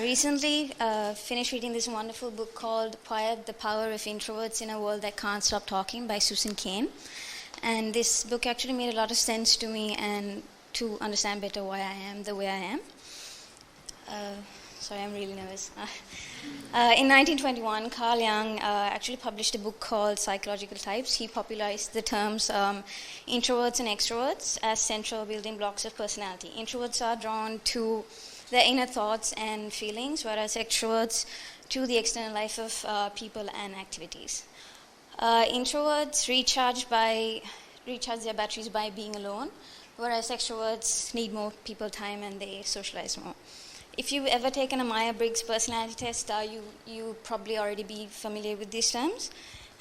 recently finished reading this wonderful book called The Power of Introverts in a World That Can't Stop Talking by Susan Cain. And this book actually made a lot of sense to me and to understand better why I am the way I am. Sorry, I'm really nervous. In 1921, Carl Jung actually published a book called Psychological Types. He popularized the terms introverts and extroverts as central building blocks of personality. Introverts are drawn to their inner thoughts and feelings, whereas extroverts to the external life of people and activities. Introverts recharge their batteries by being alone, whereas extroverts need more people time and they socialize more. If you've ever taken a Myers-Briggs personality test, you probably already be familiar with these terms.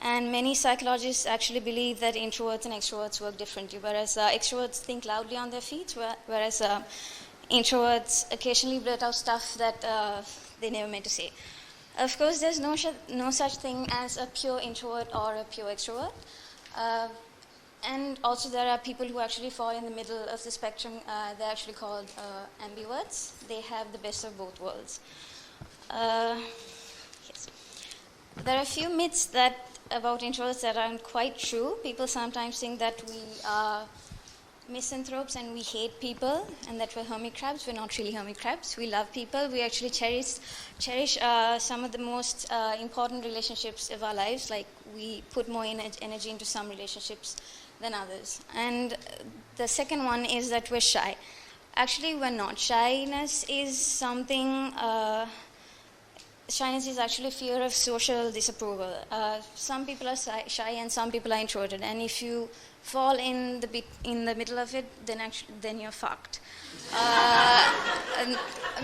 And many psychologists actually believe that introverts and extroverts work differently, whereas extroverts think loudly on their feet, whereas introverts occasionally blurt out stuff that they never meant to say. Of course, there's no such thing as a pure introvert or a pure extrovert. And also there are people who actually fall in the middle of the spectrum. They're actually called ambiverts. They have the best of both worlds. Yes. There are a few myths about introverts that aren't quite true. People sometimes think that we are misanthropes and we hate people and that we're hermit crabs. We're not really hermit crabs. We love people. We actually cherish some of the most important relationships of our lives. Like we put more energy into some relationships than others. And the second one is that we're shy. Actually, we're not. Shyness is actually fear of social disapproval. Some people are shy and some people are introverted. And if you fall in the middle of it, then you're fucked.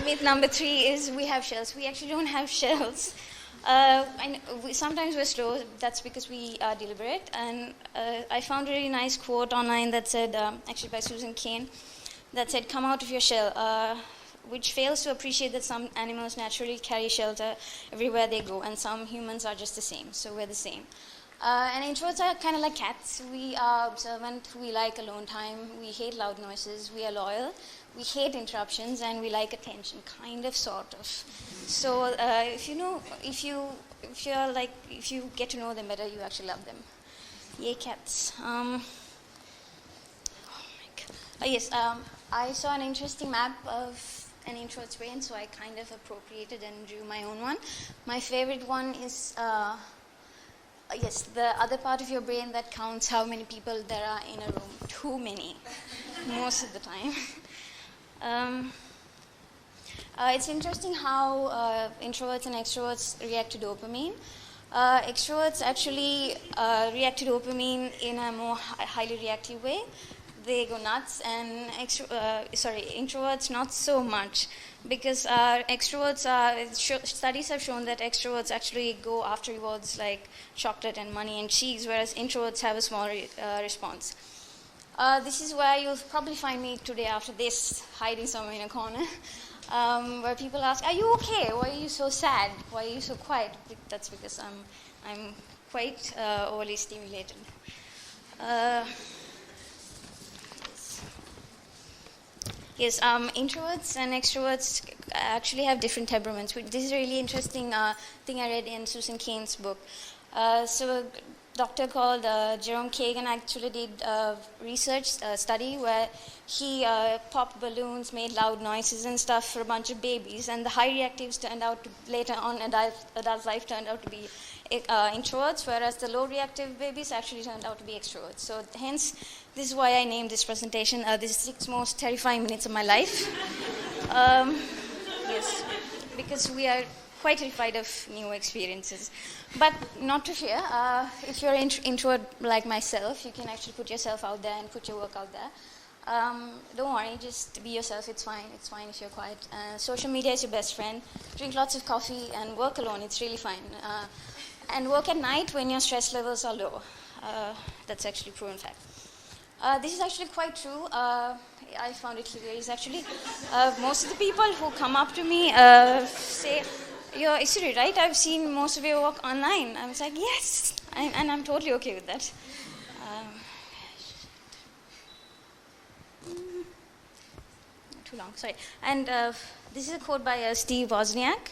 Myth number 3 is we have shells. We actually don't have shells. Sometimes we're slow. That's because we are deliberate. And I found a really nice quote online that said, actually by Susan Cain, that said, "Come out of your shell," which fails to appreciate that some animals naturally carry shelter everywhere they go, and some humans are just the same. So we're the same. And introverts are kind of like cats. We are observant, we like alone time, we hate loud noises, we are loyal, we hate interruptions, and we like attention, kind of, sort of. So if you get to know them better, you actually love them. Yay, cats. Oh my God. Yes, I saw an interesting map of an introvert's brain, so I kind of appropriated and drew my own one. My favorite one is yes, the other part of your brain that counts how many people there are in a room. Too many, most of the time. It's interesting how introverts and extroverts react to dopamine. Extroverts actually react to dopamine in a more highly reactive way. They go nuts, and introverts not so much, because studies have shown that extroverts actually go after rewards like chocolate and money and cheese, whereas introverts have a small response. This is where you'll probably find me today after this, hiding somewhere in a corner, where people ask, "Are you okay? Why are you so sad? Why are you so quiet?" That's because I'm quite overly stimulated. Yes, introverts and extroverts actually have different temperaments. This is a really interesting thing I read in Susan Cain's book. So a doctor called Jerome Kagan actually did a research study where he popped balloons, made loud noises and stuff for a bunch of babies, and the high reactives turned out to, later on adult life, turned out to be introverts, whereas the low reactive babies actually turned out to be extroverts. So hence, this is why I named this presentation, the 6 most terrifying minutes of my life. Yes, because we are quite terrified of new experiences. But not to fear, if you're an introvert like myself, you can actually put yourself out there and put your work out there. Don't worry, just be yourself, it's fine if you're quiet. Social media is your best friend. Drink lots of coffee and work alone, it's really fine. And work at night when your stress levels are low. That's actually proven fact. This is actually quite true. I found it hilarious actually. Most of the people who come up to me say, "You're Isuri, right? I've seen most of your work online." I was like, "Yes," and I'm totally okay with that. too long, sorry. And this is a quote by Steve Wozniak,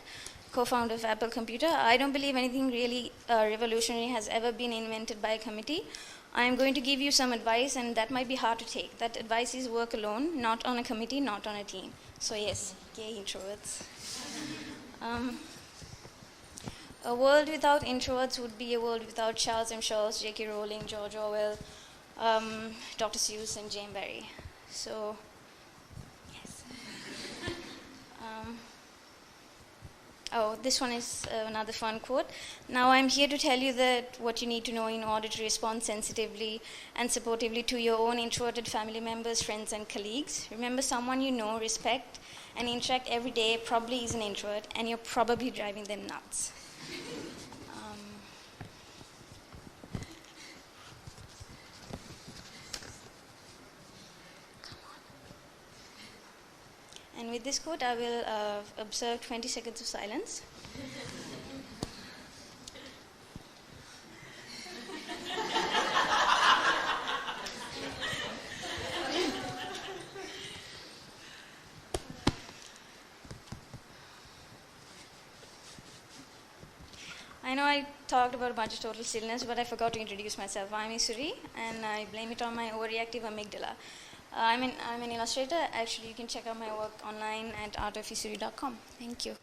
co-founder of Apple Computer. I don't believe anything really revolutionary has ever been invented by a committee. I'm going to give you some advice, and that might be hard to take. That advice is work alone, not on a committee, not on a team. So yes, yay introverts. A world without introverts would be a world without Charles M. Schultz, J.K. Rowling, George Orwell, Dr. Seuss, and Jane Barry. So, yes. Oh, this one is another fun quote. Now I'm here to tell you that what you need to know in order to respond sensitively and supportively to your own introverted family members, friends, and colleagues. Remember, someone you know, respect, and interact every day probably is an introvert, and you're probably driving them nuts. And with this quote, I will observe 20 seconds of silence. I know I talked about a bunch of total stillness, but I forgot to introduce myself. I'm Isuri, and I blame it on my overreactive amygdala. I'm an illustrator. Actually, you can check out my work online at artofisuri.com. Thank you.